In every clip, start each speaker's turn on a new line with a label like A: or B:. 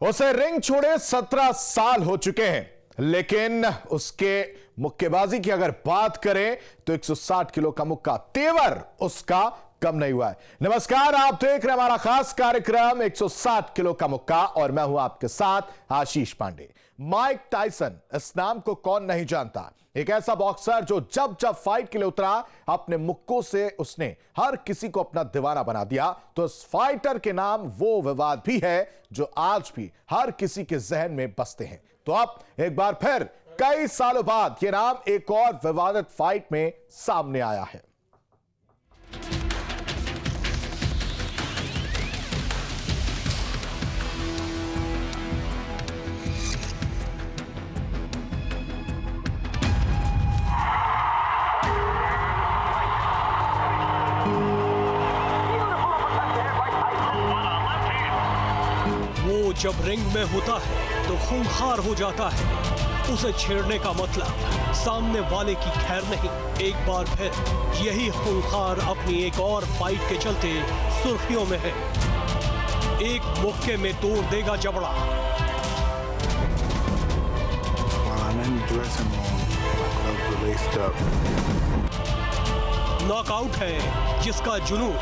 A: उसे रिंग छोड़े 17 साल हो चुके हैं, लेकिन उसके मुक्केबाजी की अगर बात करें तो 160 किलो का मुक्का तेवर उसका कम नहीं हुआ है। नमस्कार, आप देख रहे हैं हमारा खास कार्यक्रम 160 किलो का मुक्का और मैं हूं आपके साथ आशीष पांडे। माइक टायसन, इस नाम को कौन नहीं जानता। एक ऐसा बॉक्सर जो जब जब फाइट के लिए उतरा, अपने मुक्कों से उसने हर किसी को अपना दीवाना बना दिया। तो इस फाइटर के नाम वो विवाद भी है जो आज भी हर किसी के जहन में बसते हैं। तो अब एक बार फिर कई सालों बाद यह नाम एक और विवादित फाइट में सामने आया है।
B: वो जब रिंग में होता है तो खूंखार हो जाता है। उसे छेड़ने का मतलब सामने वाले की खैर नहीं। एक बार फिर यही खूंखार अपनी एक और फाइट के चलते सुर्खियों में है। एक मुक्के में तोड़ देगा जबड़ा। नॉकआउट है जिसका जुनून।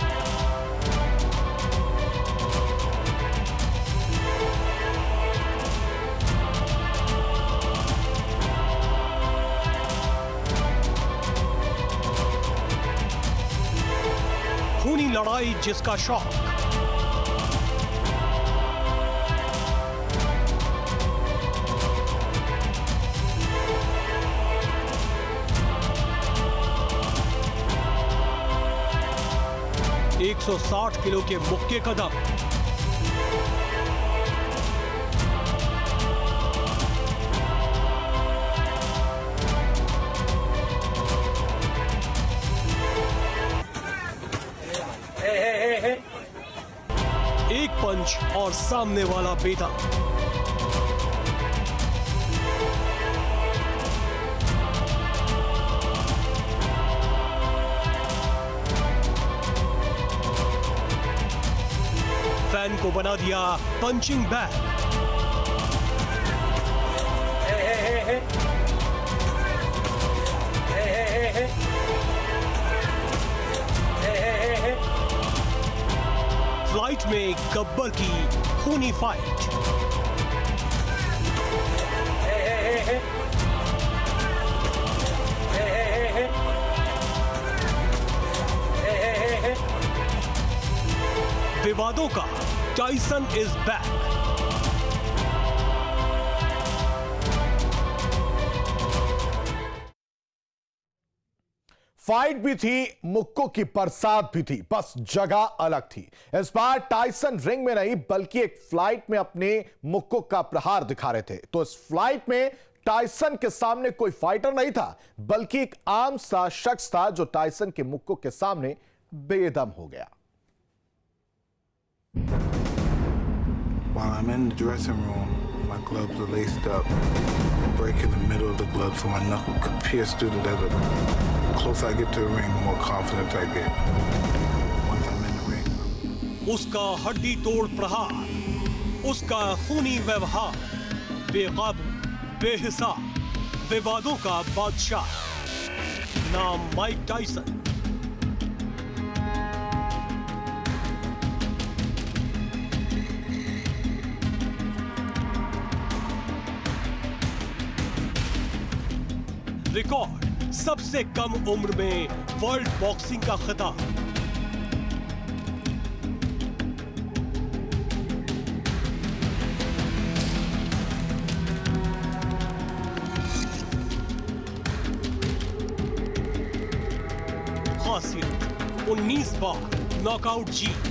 B: खूनी लड़ाई जिसका शौक। एक 160 किलो के मुक्के का दम। एक पंच और सामने वाला बेदम। फैन को बना दिया पंचिंग बैग। फ्लाइट में गब्बर की खूनी फाइट। विवादों का टाइसन इज बैक।
A: फाइट भी थी, मुक्कों की बरसात भी थी, बस जगह अलग थी। इस बार टायसन रिंग में नहीं बल्कि एक फ्लाइट में अपने मुक्कों का प्रहार दिखा रहे थे। तो इस फ्लाइट में टायसन के सामने कोई फाइटर नहीं था, बल्कि एक आम सा शख्स था जो टायसन के मुक्कों के सामने बेदम हो गया।
C: While I'm in the dressing room, my gloves are laced up. Break in the middle of the glove so my knuckle could pierce through the leather. The closer I get to the ring, the more confident I get. Once I'm in the ring.
B: उसका हड्डी तोड़ प्रहार, उसका खूनी व्यवहार, बेकाबू, बेहिसाब, विवादों का बादशाह, नाम माइक टायसन। रिकॉर्ड सबसे कम उम्र में वर्ल्ड बॉक्सिंग का खिताब। खासियत 19 बार नॉकआउट जीत।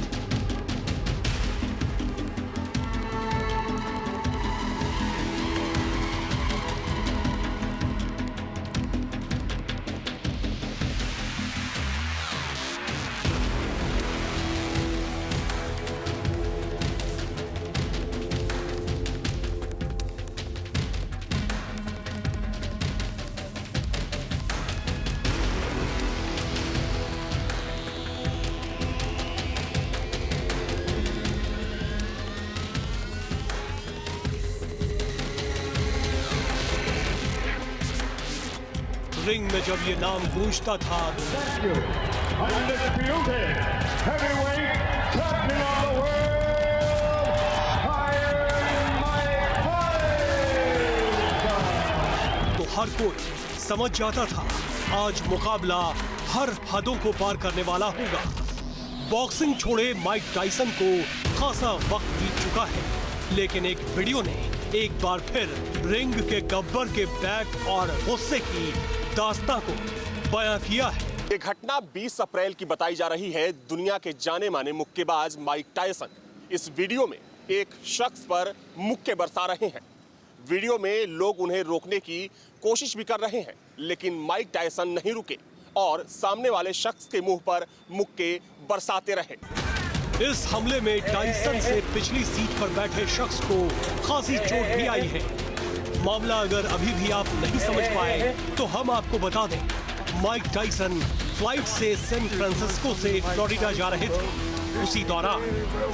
B: रिंग में जब ये नाम गूंजता था तो हर कोई समझ जाता था आज मुकाबला हर हदों को पार करने वाला होगा। बॉक्सिंग छोड़े माइक टायसन को खासा वक्त बीत चुका है, लेकिन एक वीडियो ने एक बार फिर रिंग के गब्बर के बैक और गुस्से की दास्तां को बयां किया है।
D: ये घटना 20 अप्रैल की बताई जा रही है। दुनिया के जाने माने मुक्केबाज माइक टायसन इस वीडियो में एक शख्स पर मुक्के बरसा रहे हैं। वीडियो में लोग उन्हें रोकने की कोशिश भी कर रहे हैं, लेकिन माइक टायसन नहीं रुके और सामने वाले शख्स के मुंह पर मुक्के बरसाते रहे।
B: इस हमले में टायसन से पिछली सीट पर बैठे शख्स को खासी चोट भी आई है। मामला अगर अभी भी आप नहीं समझ पाए तो हम आपको बता दें, माइक टायसन फ्लाइट से सैन फ्रांसिस्को से फ्लोरिडा जा रहे थे। उसी दौरान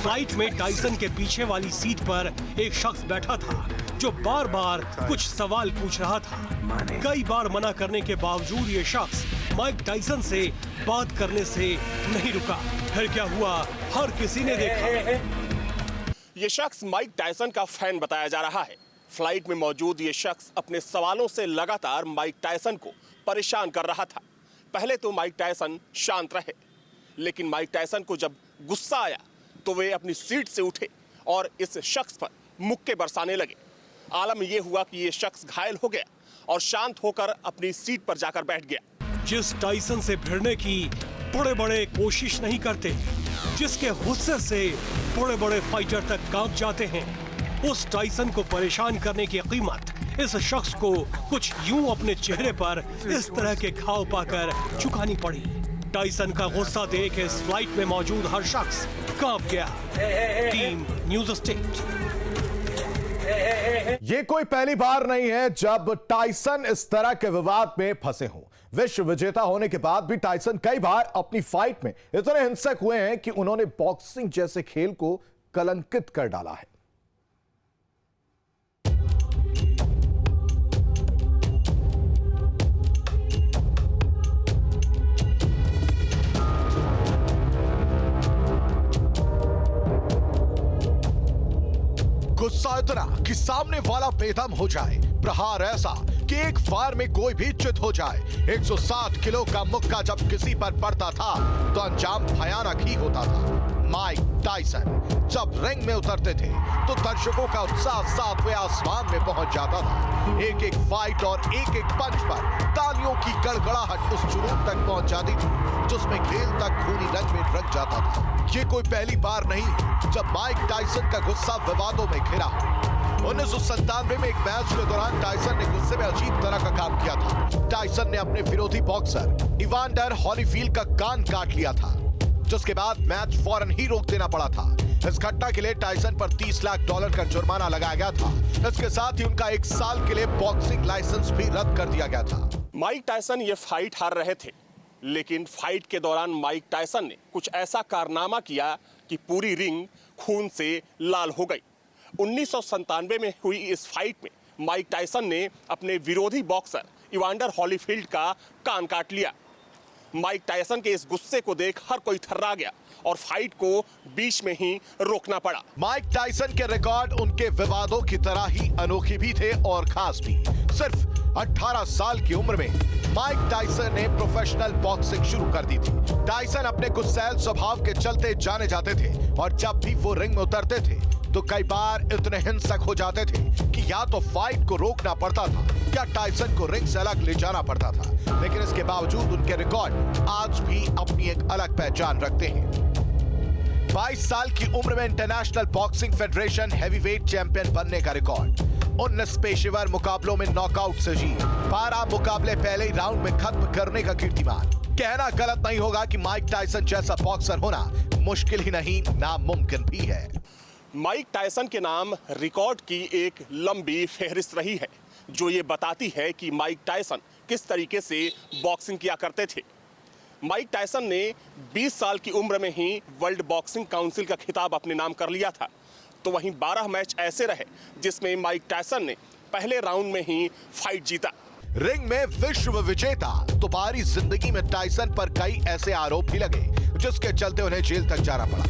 B: फ्लाइट में टायसन के पीछे वाली सीट पर एक शख्स बैठा था जो बार बार कुछ सवाल पूछ रहा था। कई बार मना करने के बावजूद ये शख्स माइक टायसन से बात करने से नहीं रुका। फिर क्या हुआ, हर किसी ने देखा।
D: ये शख्स माइक टायसन का फैन बताया जा रहा है। फ्लाइट में मौजूद ये शख्स अपने सवालों से लगातार माइक टायसन को परेशान कर रहा था। पहले तो माइक टायसन शांत रहे, लेकिन माइक टायसन को जब गुस्सा आया तो वे अपनी सीट से उठे और इस शख्स पर मुक्के बरसाने लगे। आलम यह हुआ कि ये शख्स घायल हो गया और शांत होकर अपनी सीट पर जाकर बैठ गया।
B: जिस टायसन से भिड़ने की बड़े बड़े कोशिश नहीं करते, जिसके गुस्से से बड़े बड़े फाइटर तक कांप जाते हैं, उस टायसन को परेशान करने की कीमत इस शख्स को कुछ यूं अपने चेहरे पर इस तरह के घाव पाकर चुकानी पड़ी। टायसन का गुस्सा देख इस फ्लाइट में मौजूद हर शख्स कांप गया। Team news state.
A: ये कोई पहली बार नहीं है जब टायसन इस तरह के विवाद में फंसे हों। विश्व विजेता होने के बाद भी टायसन कई बार अपनी फाइट में इतने हिंसक हुए हैं कि उन्होंने बॉक्सिंग जैसे खेल को कलंकित कर डाला है। गुस्सा इतना कि सामने वाला बेदम हो जाए, प्रहार ऐसा कि एक फायर में कोई भी चित हो जाए। 160 किलो का मुक्का जब किसी पर पड़ता था तो अंजाम भयानक ही होता था। माइक टायसन जब रिंग में उतरते थे तो दर्शकों का उत्साह सातवें आसमान में पहुंच जाता था। एक एक फाइट और एक एक पंच पर तालियों की गड़गड़ाहट उस जुनून तक पहुंच जाती थी जिसमें खेल तक खूनी रंग में रंग जाता था। ये कोई पहली बार नहीं जब माइक टायसन का गुस्सा विवादों में घिरा। 1997 में एक मैच के दौरान टायसन ने गुस्से में अजीब तरह का काम किया था। टायसन ने अपने विरोधी बॉक्सर इवांडर हॉलीफील्ड का कान काट लिया था, जिसके बाद मैच फौरन ही रोक देना पड़ा था। इस घटना के लिए टायसन पर $30 लाख का जुर्माना लगाया गया था। इसके साथ ही उनका 1 साल के लिए बॉक्सिंग लाइसेंस भी रद्द कर दिया गया था।
D: माइक टायसन ये फाइट हार रहे थे, लेकिन फाइट के दौरान माइक टायसन ने कुछ ऐसा कारनामा किया कि पूरी रिंग खून से लाल हो गई। 1997 में हुई इस फाइट में माइक टायसन ने अपने विरोधी बॉक्सर इवांडर हॉलीफील्ड का कान काट लिया। माइक टायसन के इस गुस्से को देख हर कोई थर्रा गया और फाइट को बीच में ही रोकना पड़ा।
A: माइक टायसन के रिकॉर्ड उनके विवादों की तरह ही अनोखे भी थे और खास भी। सिर्फ 18 साल की उम्र में माइक टायसन ने प्रोफेशनल बॉक्सिंग शुरू कर दी थी। टायसन अपने गुस्सैल स्वभाव के चलते जाने जाते थे और जब भी वो रिंग में उतरते थे तो कई बार इतने हिंसक हो जाते थे कि या तो फाइट को रोकना पड़ता था या टायसन को रिंग से अलग ले जाना पड़ता था। लेकिन इसके बावजूद उनके रिकॉर्ड आज भी अपनी एक अलग पहचान रखते हैं। 22 साल की उम्र में international boxing federation heavyweight champion बनने का रिकॉर्ड, 19 पेशेवर मुकाबलों में नॉकआउट से जीत, 12 मुकाबले पहले ही राउंड में खत्म करने का कीर्तिमान। कहना गलत नहीं होगा कि माइक टायसन जैसा बॉक्सर होना मुश्किल ही नहीं, नामुमकिन भी है।
D: माइक टायसन के नाम रिकॉर्ड की एक लंबी फहरिस्त रही है, जो ये बताती है कि माइक टायसन किस तरीके से बॉक्सिंग किया करते थे। माइक टायसन ने 20 साल की उम्र में ही वर्ल्ड बॉक्सिंग काउंसिल का खिताब अपने नाम कर लिया था। तो वहीं 12 मैच ऐसे रहे जिसमें माइक टायसन ने पहले राउंड में ही फाइट जीता।
A: रिंग में विश्व विजेता तो बाहरी जिंदगी में टायसन पर कई ऐसे आरोप भी लगे जिसके चलते उन्हें जेल तक जाना पड़ा।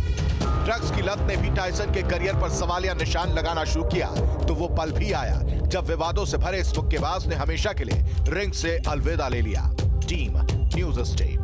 A: ड्रग्स की लत ने भी टायसन के करियर पर सवालिया निशान लगाना शुरू किया तो वो पल भी आया जब विवादों से भरे इस मुक्केबाज ने हमेशा के लिए रिंग से अलविदा ले लिया। Team news state.